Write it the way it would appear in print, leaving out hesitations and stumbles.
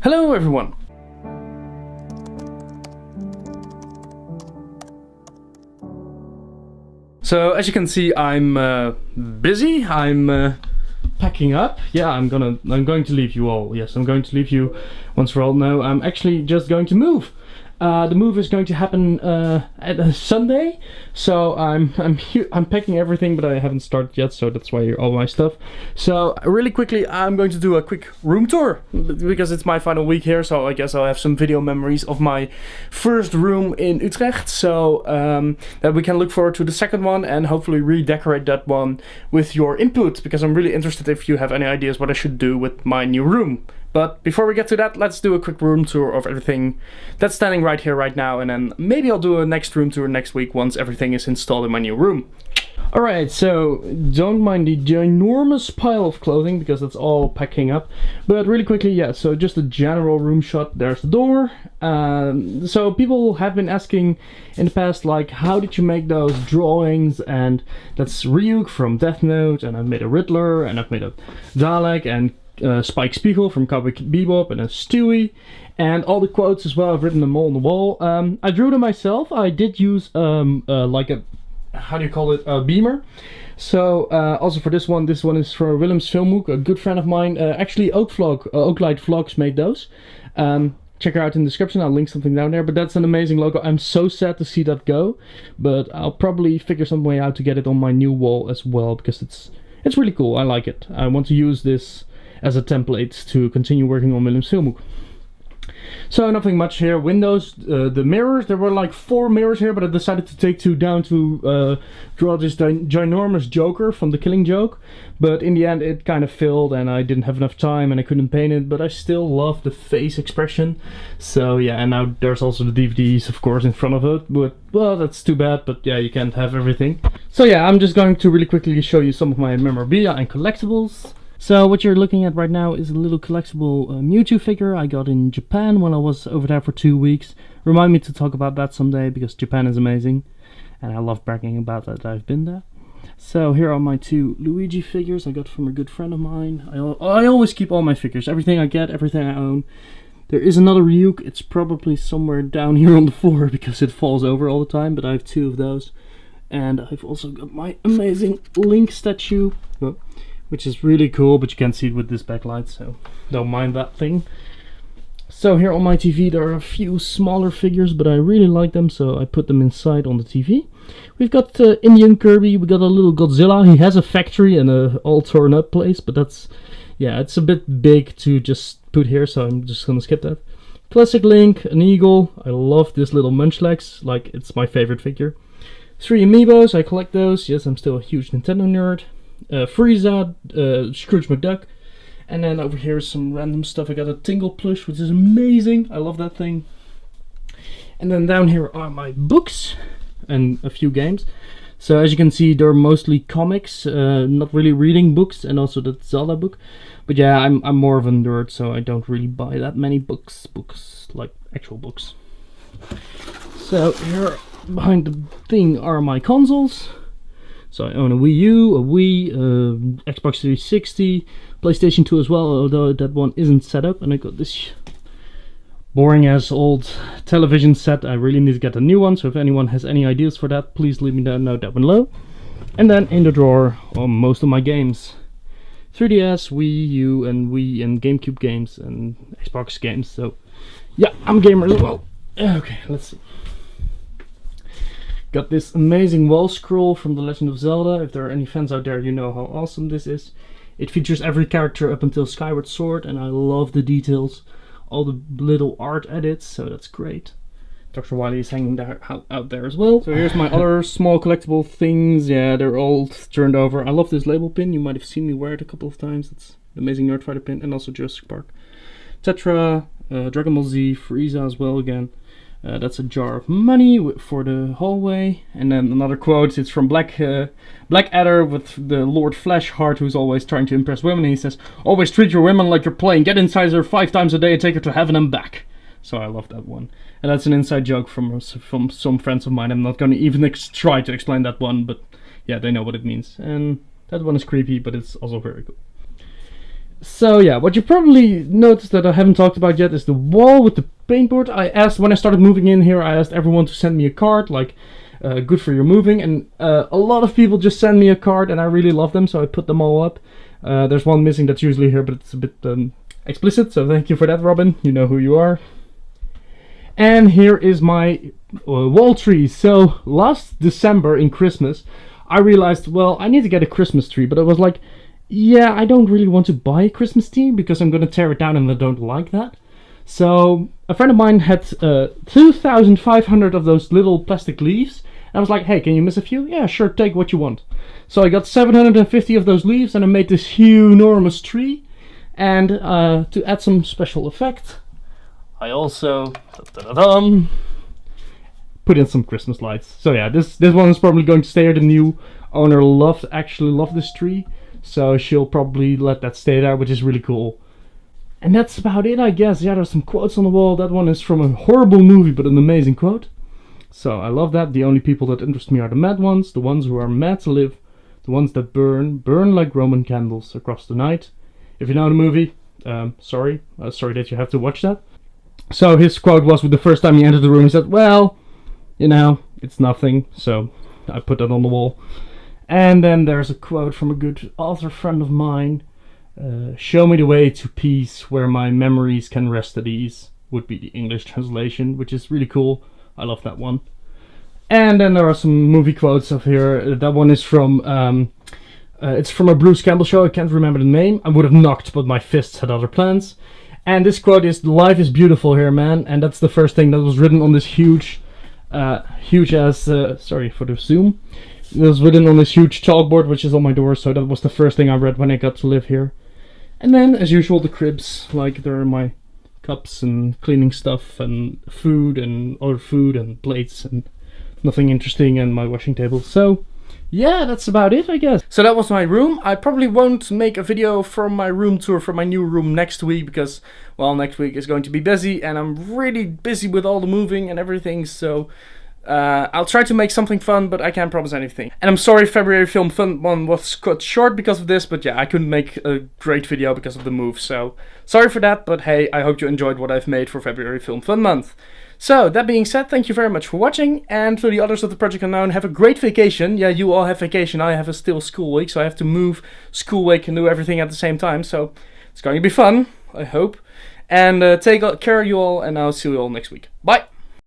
Hello everyone! So as you can see, I'm busy. I'm packing up. Yeah, I'm going to leave you all. Yes, I'm going to leave you once for all. No, I'm actually just going to move. The move is going to happen at a Sunday, so I'm packing everything, but I haven't started yet, so that's why all my stuff. So really quickly, I'm going to do a quick room tour because it's my final week here. So I guess I'll have some video memories of my first room in Utrecht. So that we can look forward to the second one and hopefully redecorate that one with your input, because I'm really interested if you have any ideas what I should do with my new room. But before we get to that, let's do a quick room tour of everything that's standing right here right now, and then maybe I'll do a next room tour next week once everything is installed in my new room. Alright, so don't mind the ginormous pile of clothing because that's all packing up. But really quickly, yeah, so just a general room shot. There's the door. So people have been asking in the past, like, how did you make those drawings? And that's Ryuk from Death Note, and I've made a Riddler, and I've made a Dalek, and Spike Spiegel from Cowboy Bebop, and a Stewie, and all the quotes as well. I've written them all on the wall. I drew them myself. I did use like a, how do you call it, a beamer. So also for this one is for Willem's Filmhoek, a good friend of mine. Actually Oaklight Vlogs made those. Check her out in the description. I'll link something down there. But that's an amazing logo. I'm so sad to see that go, but I'll probably figure some way out to get it on my new wall as well, because it's really cool. I like it. I want to use this as a template to continue working on Willem's Filmhoek. So nothing much here. Windows, the mirrors, there were like 4 mirrors here, but I decided to take 2 down to draw this ginormous Joker from The Killing Joke. But in the end it kind of failed and I didn't have enough time and I couldn't paint it, but I still love the face expression. So yeah, and now there's also the DVDs of course in front of it, but well, that's too bad, but yeah, you can't have everything. So yeah, I'm just going to really quickly show you some of my memorabilia and collectibles. So what you're looking at right now is a little collectible Mewtwo figure I got in Japan when I was over there for 2 weeks. Remind me to talk about that someday, because Japan is amazing and I love bragging about that I've been there. So here are my 2 Luigi figures I got from a good friend of mine. I always keep all my figures, everything I get, everything I own. There is another Ryuk, it's probably somewhere down here on the floor because it falls over all the time, but I have 2 of those. And I've also got my amazing Link statue, which is really cool, but you can't see it with this backlight, so don't mind that thing. So here on my TV there are a few smaller figures, but I really like them, so I put them inside on the TV. We've got Indian Kirby, we got a little Godzilla. He has a factory and a all torn up place, but that's, yeah, it's a bit big to just put here, so I'm just gonna skip that. Classic Link, an eagle. I love this little Munchlax, like it's my favorite figure. 3 amiibos, I collect those. Yes, I'm still a huge Nintendo nerd. Frieza, Scrooge McDuck, and then over here is some random stuff. I got a Tingle plush, which is amazing. I love that thing. And then down here are my books and a few games. So as you can see, they're mostly comics, not really reading books, and also the Zelda book. But yeah, I'm more of a nerd, so I don't really buy that many books like actual books. So here behind the thing are my consoles. So I own a Wii U, a Wii, Xbox 360, PlayStation 2 as well, although that one isn't set up. And I got this boring ass old television set. I really need to get a new one, so if anyone has any ideas for that, please leave me a note down below. And then in the drawer are most of my games. 3DS, Wii U, and Wii and GameCube games and Xbox games. So yeah, I'm a gamer as well. Okay, let's see. Got this amazing wall scroll from The Legend of Zelda. If there are any fans out there, you know how awesome this is. It features every character up until Skyward Sword, and I love the details, all the little art edits, so that's great. Dr. Wily is hanging there, out there as well. So here's my other small collectible things. Yeah, they're all turned over. I love this label pin. You might have seen me wear it a couple of times. It's the amazing Nerd Fighter pin, and also Jurassic Park. Tetra, Dragon Ball Z, Frieza as well again. That's a jar of money for the hallway. And then another quote, it's from Blackadder with the Lord Fleshheart, who's always trying to impress women. He says, "Always treat your women like you're playing. Get inside her 5 times a day and take her to heaven and back." So I love that one. And that's an inside joke from some friends of mine. I'm not going to even try to explain that one, but yeah, they know what it means. And that one is creepy, but it's also very cool. So yeah, what you probably noticed that I haven't talked about yet is the wall with the paintboard. I asked, when I started moving in here, I asked everyone to send me a card, like, good for your moving, and a lot of people just send me a card, and I really love them, so I put them all up. There's one missing that's usually here, but it's a bit explicit, so thank you for that, Robin. You know who you are. And here is my wall tree. So last December in Christmas, I realized, well, I need to get a Christmas tree, but I was like, yeah, I don't really want to buy a Christmas tree because I'm gonna tear it down and I don't like that. So a friend of mine had 2,500 of those little plastic leaves. And I was like, hey, can you miss a few? Yeah, sure, take what you want. So I got 750 of those leaves and I made this huge, enormous tree. And to add some special effect, I also put in some Christmas lights. So yeah, this one is probably going to stay here. The new owner actually loved this tree, so she'll probably let that stay there, which is really cool. And that's about it, I guess. Yeah, there's some quotes on the wall. That one is from a horrible movie, but an amazing quote. So I love that. The only people that interest me are the mad ones, the ones who are mad to live, the ones that burn like Roman candles across the night. If you know the movie, sorry that you have to watch that. So his quote was, with the first time he entered the room, he said, well, you know, it's nothing. So I put that on the wall. And then there's a quote from a good author friend of mine. Show me the way to peace where my memories can rest at ease, would be the English translation, which is really cool. I love that one. And then there are some movie quotes of here. That one is from it's from a Bruce Campbell show. I can't remember the name. I would have knocked, but my fists had other plans. And this quote is, life is beautiful here, man. And that's the first thing that was written on this huge as sorry for the zoom. It was written on this huge chalkboard, which is on my door. So that was the first thing I read when I got to live here. And then, as usual, the cribs. Like, there are my cups and cleaning stuff and food and other food and plates and nothing interesting, and my washing table. So yeah, that's about it, I guess. So that was my room. I probably won't make a video from my room tour for my new room next week because, well, next week is going to be busy and I'm really busy with all the moving and everything. So I'll try to make something fun, but I can't promise anything. And I'm sorry February Film Fun one was cut short because of this, but yeah, I couldn't make a great video because of the move. So sorry for that, but hey, I hope you enjoyed what I've made for February Film Fun month. So, that being said, thank you very much for watching, and to the others of the Project Unknown, have a great vacation. Yeah, you all have vacation, I have a still school week, so I have to move school week and do everything at the same time, so it's going to be fun, I hope. And take care of you all, and I'll see you all next week. Bye!